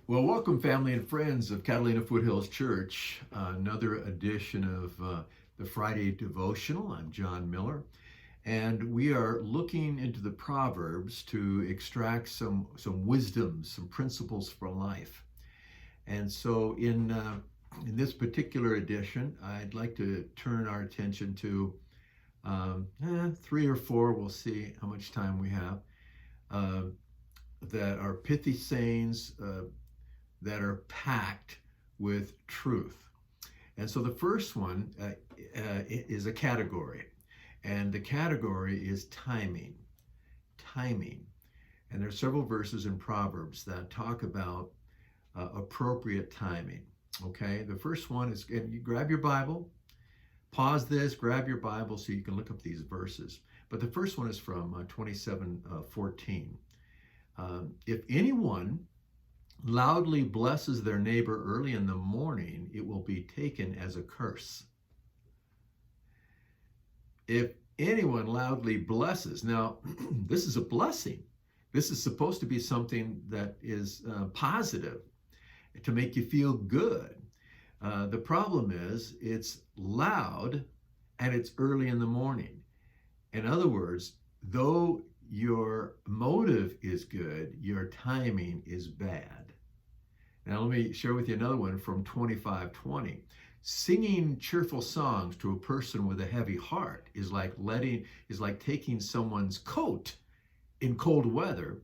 Well, welcome, family and friends of Catalina Foothills Church. Another edition of the Friday Devotional. I'm John Miller, and we are looking into the Proverbs to extract some wisdom, some principles for life. And so, in this particular edition, I'd like to turn our attention to three or four. We'll see how much time we have. Uh, that are pithy sayings. That are packed with truth. And so the first one is a category, and the category is timing. Timing. And there are several verses in Proverbs that talk about appropriate timing. Okay, the first one is, and you grab your Bible, pause this, grab your Bible so you can look up these verses. But the first one is from 27:14. If anyone loudly blesses their neighbor early in the morning, it will be taken as a curse. If anyone loudly blesses, now this is a blessing. This is supposed to be something that is positive to make you feel good. The problem is it's loud and it's early in the morning. In other words, though your motive is good, your timing is bad. Now let me share with you another one from 25:20. Singing cheerful songs to a person with a heavy heart is like taking someone's coat in cold weather,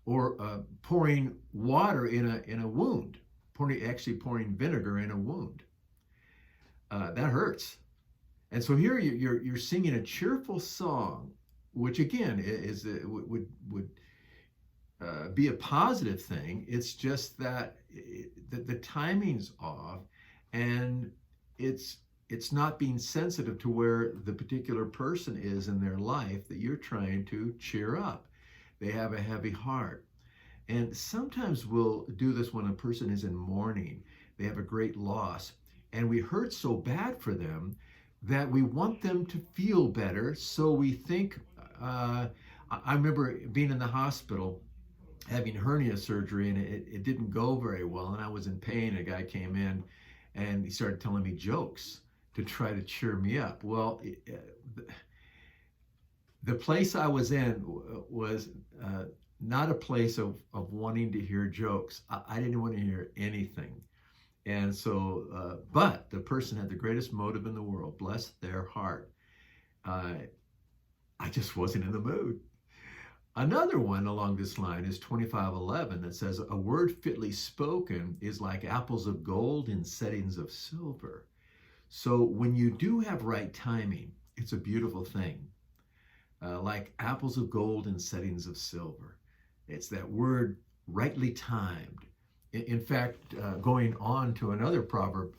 or pouring water in a wound, pouring vinegar in a wound. That hurts. And so here you're singing a cheerful song, which again would be a positive thing. It's just that the timing's off, and it's not being sensitive to where the particular person is in their life that you're trying to cheer up. They have a heavy heart. And sometimes we'll do this when a person is in mourning. They have a great loss, and we hurt so bad for them that we want them to feel better. So we think, I remember being in the hospital having hernia surgery, and it didn't go very well, and I was in pain. A guy came in and he started telling me jokes to try to cheer me up. Well, the place I was in was not a place of wanting to hear jokes. I didn't want to hear anything. And so, but the person had the greatest motive in the world, bless their heart. I just wasn't in the mood. Another one along this line is 25:11 that says, a word fitly spoken is like apples of gold in settings of silver. So when you do have right timing, it's a beautiful thing. Like apples of gold in settings of silver. It's that word rightly timed. In fact, going on to another proverb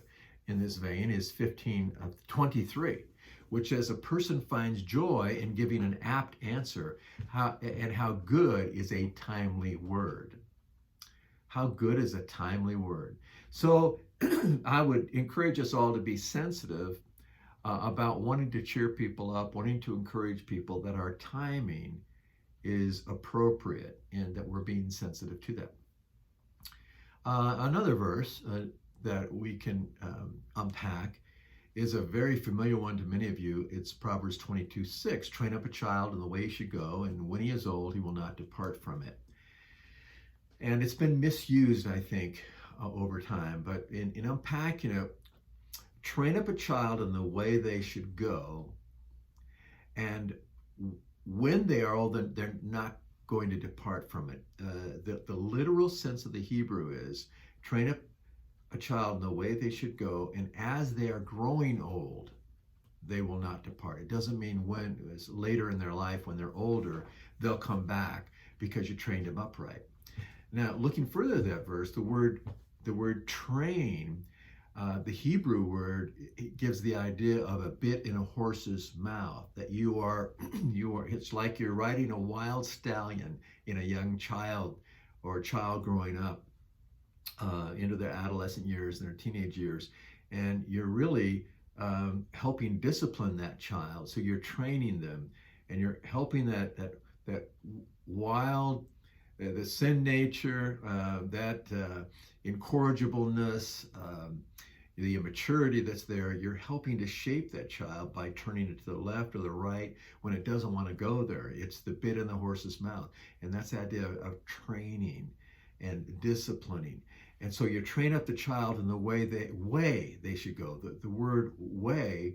in this vein is 15:23. Which says, a person finds joy in giving an apt answer, and how good is a timely word. How good is a timely word? So I would encourage us all to be sensitive about wanting to cheer people up, wanting to encourage people, that our timing is appropriate and that we're being sensitive to that. Another verse that we can unpack is a very familiar one to many of you. It's Proverbs 22:6. Train up a child in the way he should go, and when he is old, he will not depart from it. And it's been misused, I think, over time. But in unpacking it, train up a child in the way they should go, and when they are old, then they're not going to depart from it. The literal sense of the Hebrew is, train up a child in the way they should go, and as they are growing old, they will not depart. It doesn't mean when it's later in their life, when they're older, they'll come back because you trained them upright. Now, looking further at that verse, the word train, the Hebrew word, it gives the idea of a bit in a horse's mouth, that you are, it's like you're riding a wild stallion in a young child, or a child growing up into their adolescent years and their teenage years, and you're really helping discipline that child. So you're training them, and you're helping that wild the sin nature, that incorrigibleness, the immaturity that's there, you're helping to shape that child by turning it to the left or the right when it doesn't want to go there. It's the bit in the horse's mouth. And that's the idea of training and disciplining. And so you train up the child in the way they should go. The word way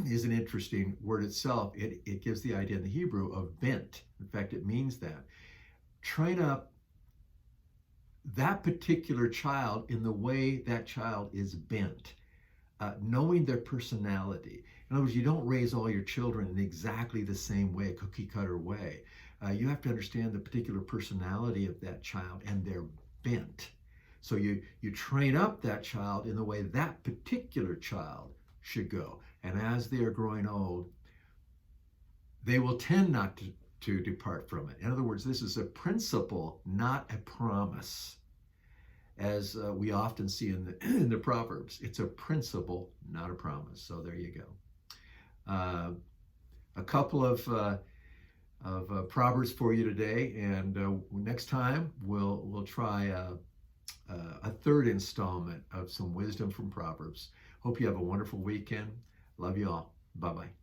is an interesting word itself. It gives the idea in the Hebrew of bent. In fact, it means that. Train up that particular child in the way that child is bent, knowing their personality. In other words, you don't raise all your children in exactly the same way, cookie cutter way. You have to understand the particular personality of that child and their bent. So you train up that child in the way that particular child should go. And as they are growing old, they will tend not to depart from it. In other words, this is a principle, not a promise. As we often see in the Proverbs, it's a principle, not a promise. So there you go. A couple of Proverbs for you today, and next time we'll try a third installment of some wisdom from Proverbs. Hope you have a wonderful weekend. Love you all. Bye-bye.